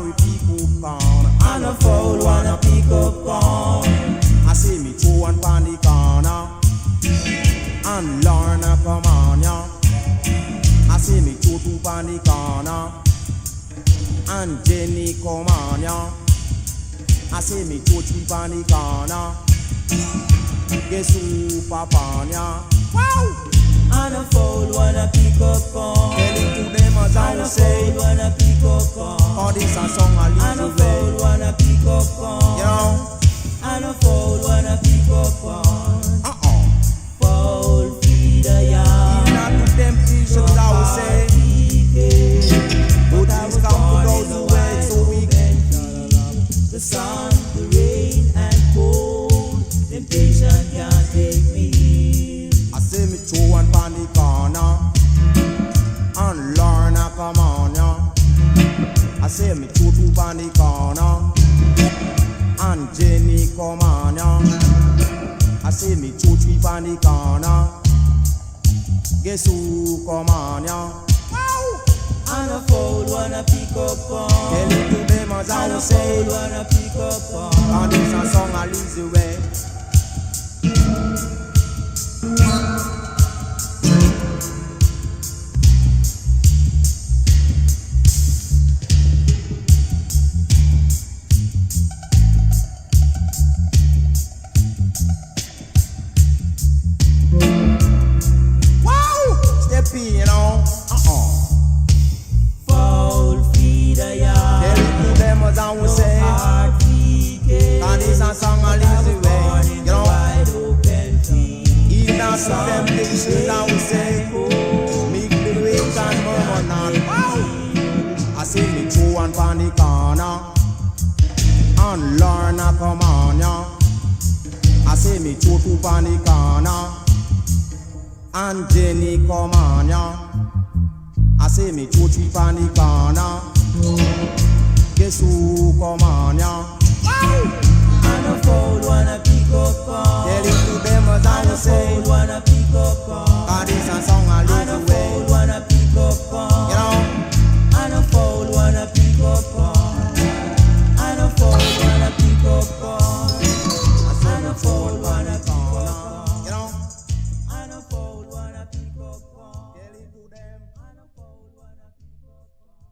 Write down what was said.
we pick up corn. And a foul wanna pick up corn. I see me throw one pan the corner. And Lorna come on ya. I see me throw two pan the corner. And Jenny come on ya. I see me throw three pan the corner. Guess who papa ya? Wow! And a foul wanna pick up corn. Tell it to them as I will say. And a foul wanna pick up corn. All this a song I leave. And a foul wanna pick up corn. You know? And a foul wanna pick up corn. Foul feed a yard. Even not to temptations I will say. But things come to those who wait so we can feel the sun, the rain and cold. Temptation can't take me. I say me throw one pan the corner. And Lorna come on ya. I say me throw two pan the corner. And Jenny come on ya. I say me throw three pan the corner. Guess who come on ya? And a foul wanna pick up corn. Tell it to them as I will say. And a foul wanna pick up corn. And this a song I leave the way. Wow! Step in, you know. Foul feed a yard. Tell it to them as I will say. And this a song I leave the way. You know. Even as the temptations I will say. Make the rich and murmur not. I say me throw one pan the corner. And Lorna come on ya. I say me throw two pan the corner. And Jenny come on ya. I say me throw three pan the corner. Guess who come on ya? And a foul wanna pick up corn. Tell it to them as I will say. And a foul wanna pick up corn. And this a song I leave the way. And a foul wanna pick up corn. You know. And a foul wanna pick up corn. And a foul wanna pick up corn. And a foul wanna pick up corn. You know. And a foul wanna pick up corn. Tell it to them. And a foul wanna pick up corn.